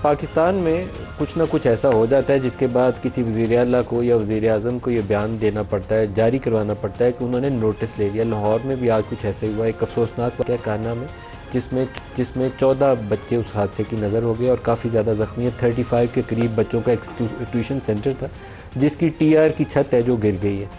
पाकिस्तान में कुछ ना कुछ ऐसा हो जाता है जिसके बाद किसी वज़ीर आला को या वज़ीर आज़म को ये बयान देना पड़ता है, जारी करवाना पड़ता है कि उन्होंने नोटिस ले लिया। लाहौर में भी आज कुछ ऐसे हुआ, एक अफसोसनाक वाक़या काना में, जिसमें जिसमें 14 बच्चे उस हादसे की नज़र हो गए और काफ़ी ज़्यादा ज़ख्मी है। 35 के करीब बच्चों का एक ट्यूशन सेंटर था जिसकी TR की छत है जो गिर गई है।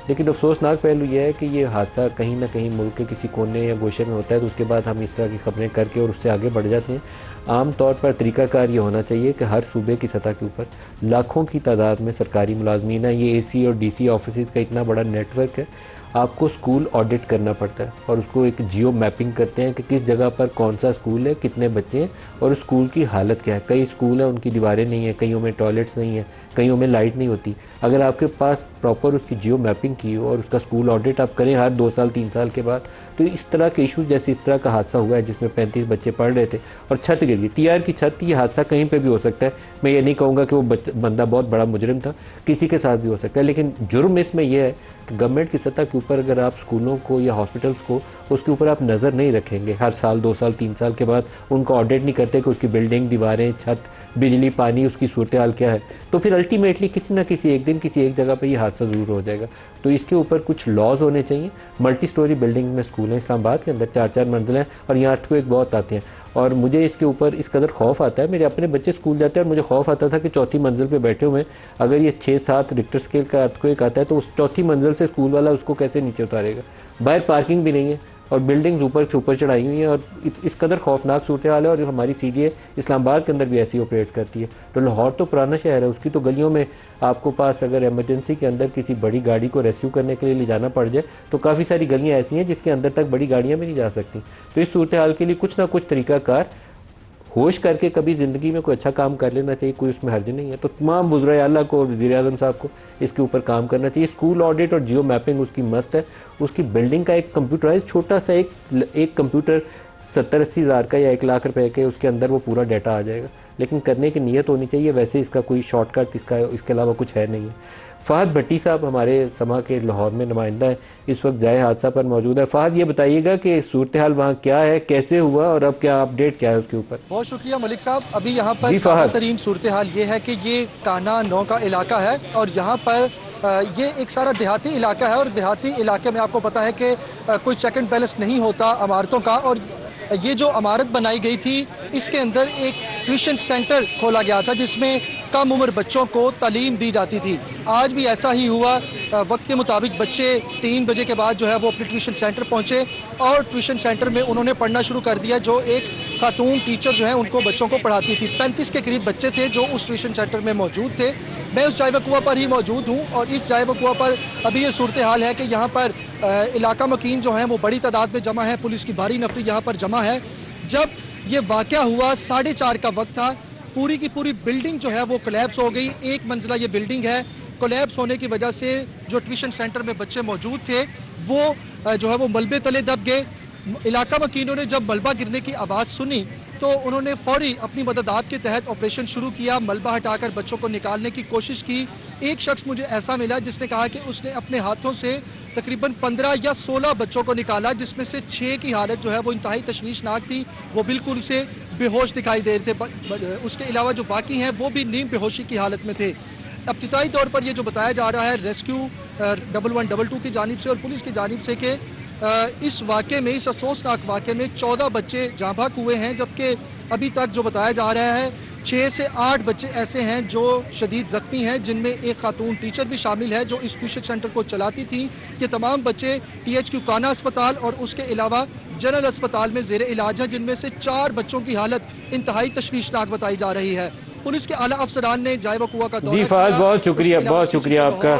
लेकिन अफसोसनाक पहलू यह है कि ये हादसा कहीं ना कहीं मुल्क के किसी कोने या गोशे में होता है तो उसके बाद हम इस तरह की खबरें करके और उससे आगे बढ़ जाते हैं। आम तौर पर तरीक़ाकार ये होना चाहिए कि हर सूबे की सतह के ऊपर लाखों की तादाद में सरकारी मुलाजमीन है, ये AC और DC ऑफिस का इतना बड़ा नेटवर्क है। आपको स्कूल ऑडिट करना पड़ता है और उसको एक जियो मैपिंग करते हैं कि किस जगह पर कौन सा स्कूल है, कितने बच्चे हैं और उस स्कूल की हालत क्या है। कई स्कूल हैं उनकी दीवारें नहीं हैं, कईयों में टॉयलेट्स नहीं हैं, कईयों में लाइट नहीं होती। अगर आपके पास प्रॉपर उसकी जियो मैपिंग की हो और उसका स्कूल ऑडिट आप करें हर 2 साल 3 साल के बाद, तो इस तरह के इशूज़ जैसे इस तरह का हादसा हुआ है जिसमें 35 बच्चे पढ़ रहे थे और छत गिर गई, TR की छत, ये हादसा कहीं पे भी हो सकता है। मैं ये नहीं कहूँगा कि वो बंदा बहुत बड़ा मुजरिम था, किसी के साथ भी हो सकता है, लेकिन जुर्म इसमें यह है कि गवर्नमेंट की सतह के ऊपर अगर आप स्कूलों को या हॉस्पिटल्स को उसके ऊपर आप नज़र नहीं रखेंगे, हर साल 2 साल 3 साल के बाद उनको ऑडिट नहीं करते कि उसकी बिल्डिंग, दीवारें, छत, बिजली, पानी, उसकी सूरत हाल क्या है, तो फिर अल्टीमेटली किसी न किसी एक दिन किसी एक जगह पे ये हादसा ज़रूर हो जाएगा। तो इसके ऊपर कुछ लॉज होने चाहिए। मल्टी स्टोरी बिल्डिंग में स्कूल हैं इस्लामाबाद के अंदर, 4-4 मंजिलें और यहाँ अर्थक्वेक बहुत आते हैं और मुझे इसके ऊपर इस कदर खौफ आता है। मेरे अपने बच्चे स्कूल जाते हैं और मुझे खौफ आता था कि चौथी मंजिल पे बैठे हुए हैं, अगर ये 6-7 रिक्टर स्केल का अर्थक्वेक आता है तो उस चौथी मंजिल से स्कूल वाला उसको कैसे नीचे उतारेगा। बाहर पार्किंग भी नहीं है और बिल्डिंग्स ऊपर से ऊपर चढ़ाई हुई हैं और इस कदर खौफनाक सूरत हाल है और हमारी CDA इस्लामाबाद के अंदर भी ऐसी ऑपरेट करती है। तो लाहौर तो पुराना शहर है, उसकी तो गलियों में आपको पास अगर इमरजेंसी के अंदर किसी बड़ी गाड़ी को रेस्क्यू करने के लिए ले जाना पड़ जाए तो काफ़ी सारी गलियाँ ऐसी हैं जिसके अंदर तक बड़ी गाड़ियाँ भी नहीं जा सकती। तो इस सूरत हाल के लिए कुछ ना कुछ तरीक़ाकार होश करके कभी ज़िंदगी में कोई अच्छा काम कर लेना चाहिए, कोई उसमें हर्ज नहीं है। तो तमाम वज़ीर आला को और वज़ीर आज़म साहब को इसके ऊपर काम करना चाहिए। स्कूल ऑडिट और जियो मैपिंग उसकी मस्ट है। उसकी बिल्डिंग का एक कंप्यूटराइज छोटा सा एक कंप्यूटर 70-80 हज़ार का या 1 लाख रुपए के, उसके अंदर वो पूरा डाटा आ जाएगा, लेकिन करने की नीयत होनी चाहिए। वैसे इसका कोई शॉर्टकट इसके अलावा कुछ है नहीं है। फ़हद भट्टी साहब हमारे समा के लाहौर में नुमाइंदा है, इस वक्त जाए हादसा पर मौजूद है। फ़हद, ये बताइएगा कि सूरत हाल वहाँ क्या है, कैसे हुआ और अब क्या अपडेट क्या है उसके ऊपर। बहुत शुक्रिया मलिक साहब। अभी यहाँ पर जी ताज़ा फ़हद। तरीन सूरत हाल ये है कि ये काना 9 का इलाका है और यहाँ पर ये एक सारा देहाती इलाका है और देहाती इलाके में आपको पता है कि कोई चेक एंड बैलेंस नहीं होता इमारतों का। और ये जो इमारत बनाई गई थी इसके अंदर एक ट्यूशन सेंटर खोला गया था जिसमें कम उम्र बच्चों को तालीम दी जाती थी। आज भी ऐसा ही हुआ। वक्त के मुताबिक बच्चे 3 बजे के बाद जो है वो अपने ट्यूशन सेंटर पहुंचे और ट्यूशन सेंटर में उन्होंने पढ़ना शुरू कर दिया। जो एक खातून टीचर जो है उनको बच्चों को पढ़ाती थी। 35 के करीब बच्चे थे जो उस ट्यूशन सेंटर में मौजूद थे। मैं उस जायबा कुआं पर ही मौजूद हूँ और इस जायबा कुआं पर अभी ये सूरत हाल है कि यहाँ पर इलाका मकीन जो है वो बड़ी तादाद में जमा है, पुलिस की भारी नफरी यहाँ पर जमा है। जब ये वाक़या हुआ 4:30 का वक्त था, पूरी की पूरी बिल्डिंग जो है वो कोलैप्स हो गई। 1 मंजिला ये बिल्डिंग है। कोलैप्स होने की वजह से जो ट्यूशन सेंटर में बच्चे मौजूद थे वो जो है वो मलबे तले दब गए। इलाका मकीनों ने जब मलबा गिरने की आवाज़ सुनी तो उन्होंने फौरी अपनी मदद के तहत ऑपरेशन शुरू किया, मलबा हटाकर बच्चों को निकालने की कोशिश की। एक शख्स मुझे ऐसा मिला जिसने कहा कि उसने अपने हाथों से तकरीबन 15 या 16 बच्चों को निकाला, जिसमें से 6 की हालत जो है वो इंतहाई तशवीशनाक थी। वो बिल्कुल उसे बेहोश दिखाई दे रहे थे। उसके अलावा जो बाकी हैं वो भी नीम बेहोशी की हालत में थे। इब्तिदाई तौर पर ये जो बताया जा रहा है रेस्क्यू 1122 की जानिब से और पुलिस की जानिब से कि इस वाक़े में, इस अफसोसनाक वाक़े में 14 बच्चे जाँ बहक हुए हैं, जबकि अभी तक जो बताया जा रहा है 6 से 8 बच्चे ऐसे हैं जो शदीद ज़ख्मी हैं, जिनमें एक खातून टीचर भी शामिल है जो इस ट्यूशन सेंटर को चलाती थी। ये तमाम बच्चे THQ काना अस्पताल और उसके अलावा जनरल अस्पताल में ज़ेर इलाज हैं, जिनमें से 4 बच्चों की हालत इंतहाई तशवीशनाक बताई जा रही है। पुलिस के आला अफसरान ने जायबा कुआं का दौरा जी फ़हद, बहुत शुक्रिया आपका।